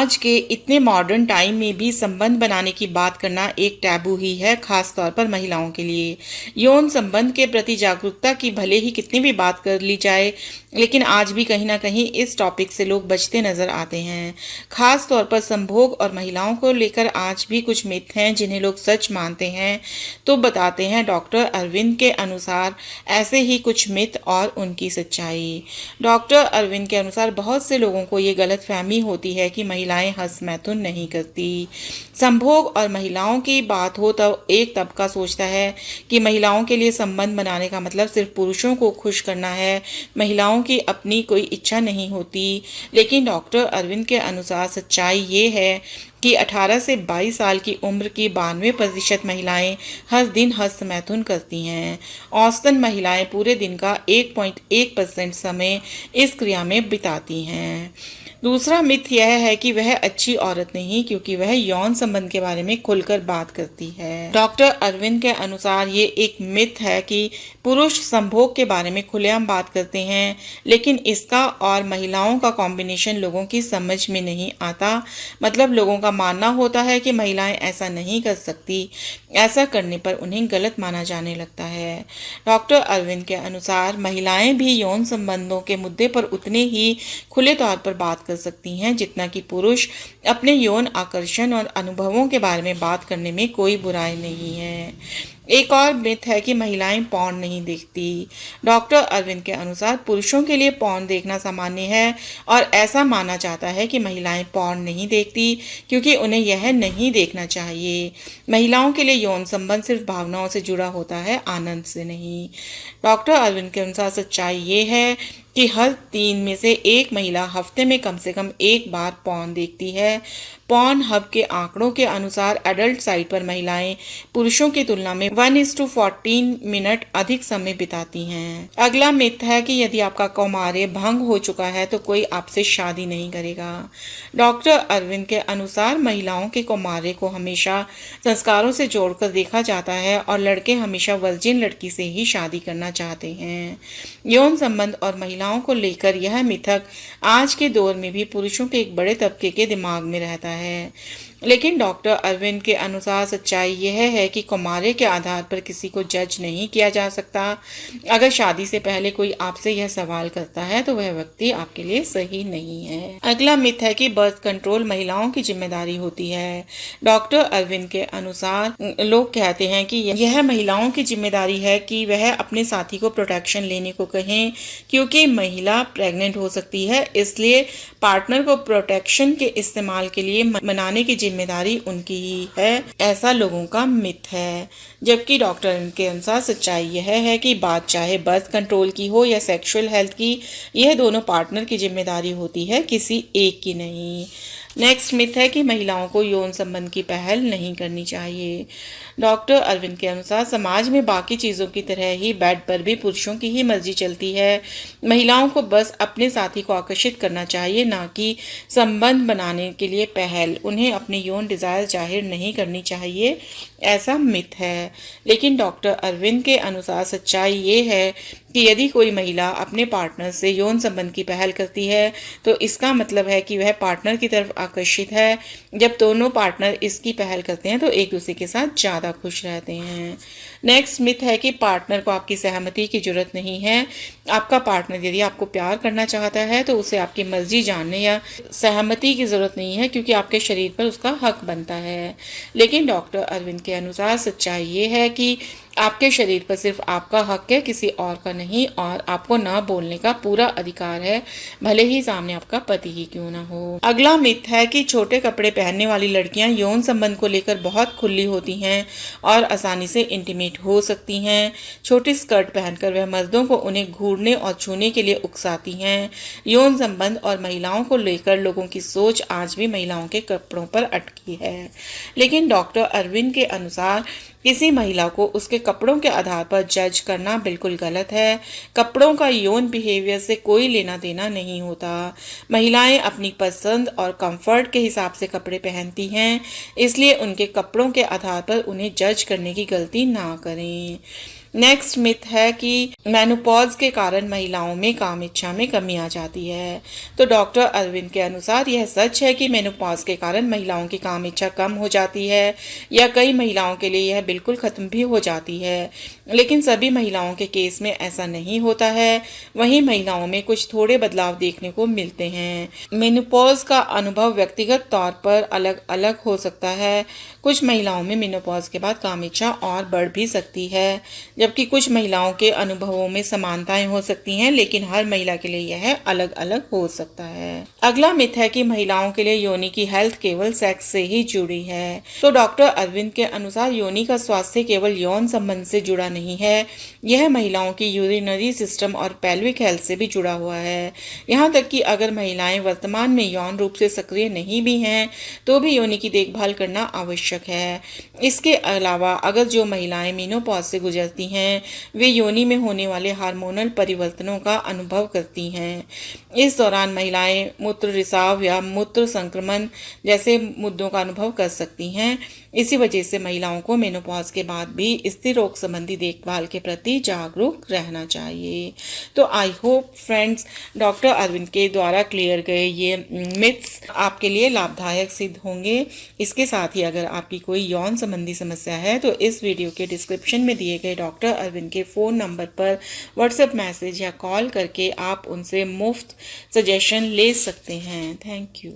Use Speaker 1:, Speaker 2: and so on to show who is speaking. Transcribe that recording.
Speaker 1: आज के इतने मॉडर्न टाइम में भी संबंध बनाने की बात करना एक टैबू ही है, खास तौर पर महिलाओं के लिए। यौन संबंध के प्रति जागरूकता की भले ही कितनी भी बात कर ली जाए, लेकिन आज भी कहीं ना कहीं इस टॉपिक से लोग बचते नजर आते हैं। खास तौर पर संभोग और महिलाओं को लेकर आज भी कुछ मिथ हैं जिन्हें लोग सच मानते हैं। तो बताते हैं डॉक्टर अरविंद के अनुसार ऐसे ही कुछ मिथ और उनकी सच्चाई। डॉक्टर अरविंद के अनुसार बहुत से लोगों को ये गलतफहमी होती है कि महिलाएं हंस मैथुन नहीं करती। संभोग और महिलाओं की बात हो तो एक तबका सोचता है कि महिलाओं के लिए संबंध बनाने का मतलब सिर्फ पुरुषों को खुश करना है, महिलाओं की अपनी कोई इच्छा नहीं होती। लेकिन डॉक्टर अरविंद के अनुसार सच्चाई ये है कि 18 से 22 साल की उम्र की 92% महिलाएं हर दिन हस्त मैथुन करती हैं। औसतन महिलाएं पूरे दिन का 1.1% समय इस क्रिया में बिताती हैं। दूसरा मिथ यह है कि वह अच्छी औरत नहीं क्योंकि वह यौन संबंध के बारे में खुलकर बात करती है। डॉक्टर अरविंद के अनुसार ये एक मिथ है कि पुरुष संभोग के बारे में खुलेआम बात करते हैं, लेकिन इसका और महिलाओं का कॉम्बिनेशन लोगों की समझ में नहीं आता। मतलब लोगों का मानना होता है कि महिलाएं ऐसा नहीं कर सकती, ऐसा करने पर उन्हें गलत माना जाने लगता है। डॉक्टर अरविंद के अनुसार महिलाएं भी यौन संबंधों के मुद्दे पर उतने ही खुले तौर पर बात कर सकती हैं जितना कि पुरुष। अपने यौन आकर्षण और अनुभवों के बारे में बात करने में कोई बुराई नहीं है। एक और मिथ है कि महिलाएं पॉर्न नहीं देखती। डॉक्टर अरविंद के अनुसार पुरुषों के लिए पॉर्न देखना सामान्य है और ऐसा माना जाता है कि महिलाएं पॉर्न नहीं देखती क्योंकि उन्हें यह नहीं देखना चाहिए। महिलाओं के लिए यौन संबंध सिर्फ भावनाओं से जुड़ा होता है, आनंद से नहीं। डॉक्टर अरविंद के अनुसार सच्चाई ये है कि हर 3 में से 1 महिला हफ्ते में कम से कम एक बार पॉर्न देखती है। पॉर्न हब के आंकड़ों के अनुसार एडल्ट साइट पर महिलाएं पुरुषों की तुलना में 1:14 मिनट अधिक समय बिताती हैं। अगला मिथ है कि यदि आपका कौमार्य भंग हो चुका है तो कोई आपसे शादी नहीं करेगा। डॉक्टर अरविंद के अनुसार महिलाओं के कौमार्य को हमेशा संस्कारों से जोड़कर देखा जाता है और लड़के हमेशा वर्जिन लड़की से ही शादी करना चाहते हैं। यौन संबंध और महिलाओं को लेकर यह मिथक आज के दौर में भी पुरुषों के एक बड़े तबके के दिमाग में रहता है। लेकिन डॉक्टर अरविंद के अनुसार सच्चाई यह है कि कौमार्य के आधार पर किसी को जज नहीं किया जा सकता। अगर शादी से पहले कोई आपसे यह सवाल करता है तो वह व्यक्ति आपके लिए सही नहीं है। अगला मिथ है कि बर्थ कंट्रोल महिलाओं की जिम्मेदारी होती है। डॉक्टर अरविंद के अनुसार लोग कहते हैं कि यह महिलाओं की जिम्मेदारी है कि वह अपने साथी को प्रोटेक्शन लेने को कहें, क्योंकि महिला प्रेग्नेंट हो सकती है, इसलिए पार्टनर को प्रोटेक्शन के इस्तेमाल के लिए मनाने की जिम्मेदारी उनकी ही है। ऐसा लोगों का मिथ है। जबकि डॉक्टर के अनुसार सच्चाई यह है कि बात चाहे बर्थ कंट्रोल की हो या सेक्सुअल हेल्थ की, यह दोनों पार्टनर की जिम्मेदारी होती है, किसी एक की नहीं। नेक्स्ट मिथ है कि महिलाओं को यौन संबंध की पहल नहीं करनी चाहिए। डॉक्टर अरविंद के अनुसार समाज में बाकी चीज़ों की तरह ही बेड पर भी पुरुषों की ही मर्जी चलती है। महिलाओं को बस अपने साथी को आकर्षित करना चाहिए, ना कि संबंध बनाने के लिए पहल। उन्हें अपनी यौन डिज़ायर जाहिर नहीं करनी चाहिए, ऐसा मिथ है। लेकिन डॉक्टर अरविंद के अनुसार सच्चाई ये है कि यदि कोई महिला अपने पार्टनर से यौन संबंध की पहल करती है तो इसका मतलब है कि वह पार्टनर की तरफ आकर्षित है। जब दोनों पार्टनर इसकी पहल करते हैं तो एक दूसरे के साथ ज़्यादा खुश रहते हैं। नेक्स्ट मिथ है कि पार्टनर को आपकी सहमति की जरूरत नहीं है। आपका पार्टनर यदि आपको प्यार करना चाहता है तो उसे आपकी मर्जी जानने या सहमति की जरूरत नहीं है, क्योंकि आपके शरीर पर उसका हक बनता है। लेकिन डॉक्टर अरविंद के अनुसार सच्चाई ये है कि आपके शरीर पर सिर्फ आपका हक है, किसी और का नहीं, और आपको ना बोलने का पूरा अधिकार है, भले ही सामने आपका पति ही क्यों ना हो। अगला मिथ है कि छोटे कपड़े पहनने वाली लड़कियां यौन संबंध को लेकर बहुत खुली होती हैं और आसानी से इंटीमेट हो सकती हैं। छोटी स्कर्ट पहनकर वह मर्दों को उन्हें घूरने और छूने के लिए उकसाती हैं। यौन संबंध और महिलाओं को लेकर लोगों की सोच आज भी महिलाओं के कपड़ों पर अटकी है। लेकिन डॉक्टर अरविंद के अनुसार किसी महिला को उसके कपड़ों के आधार पर जज करना बिल्कुल गलत है। कपड़ों का यौन बिहेवियर से कोई लेना देना नहीं होता। महिलाएं अपनी पसंद और कंफर्ट के हिसाब से कपड़े पहनती हैं, इसलिए उनके कपड़ों के आधार पर उन्हें जज करने की गलती ना करें। नेक्स्ट मिथ है कि मेनोपॉज के कारण महिलाओं में काम इच्छा में कमी आ जाती है। तो डॉक्टर अरविंद के अनुसार यह सच है कि मेनोपॉज के कारण महिलाओं की काम इच्छा कम हो जाती है या कई महिलाओं के लिए यह बिल्कुल खत्म भी हो जाती है, लेकिन सभी महिलाओं के केस में ऐसा नहीं होता है। वहीं महिलाओं में कुछ थोड़े बदलाव देखने को मिलते हैं। मेनोपॉज का अनुभव व्यक्तिगत तौर पर अलग अलग हो सकता है। कुछ महिलाओं में मेनोपॉज के बाद काम इच्छा और बढ़ भी सकती है, जबकि कुछ महिलाओं के अनुभवों में समानताएं हो सकती हैं, लेकिन हर महिला के लिए यह अलग अलग हो सकता है। अगला मिथ है कि महिलाओं के लिए योनि की हेल्थ केवल सेक्स से ही जुड़ी है। तो डॉक्टर अरविंद के अनुसार योनि का स्वास्थ्य केवल यौन संबंध से जुड़ा नहीं है, यह महिलाओं की यूरिनरी सिस्टम और पेल्विक हेल्थ से भी जुड़ा हुआ है। यहाँ तक कि अगर महिलाएं वर्तमान में यौन रूप से सक्रिय नहीं भी हैं, तो भी योनि की देखभाल करना आवश्यक है। इसके अलावा अगर जो महिलाएं मेनोपॉज से गुजरती हैं, वे योनि में होने वाले हार्मोनल परिवर्तनों का अनुभव करती हैं। इस दौरान महिलाएं मूत्र रिसाव या मूत्र संक्रमण जैसे मुद्दों का अनुभव कर सकती हैं। इसी वजह से महिलाओं को मेनोपॉज के बाद भी स्त्री रोग संबंधी देखभाल के प्रति जागरूक रहना चाहिए। तो I hope friends, doctor Arvind के द्वारा क्लियर गए ये मिथ्स आपके लिए लाभदायक सिद्ध होंगे। इसके साथ ही अगर आपकी कोई यौन संबंधी समस्या है तो इस वीडियो के डिस्क्रिप्शन में दिए गए डॉक्टर अरविंद के फ़ोन नंबर पर व्हाट्सएप मैसेज या कॉल करके आप उनसे मुफ्त सजेशन ले सकते हैं। Thank you.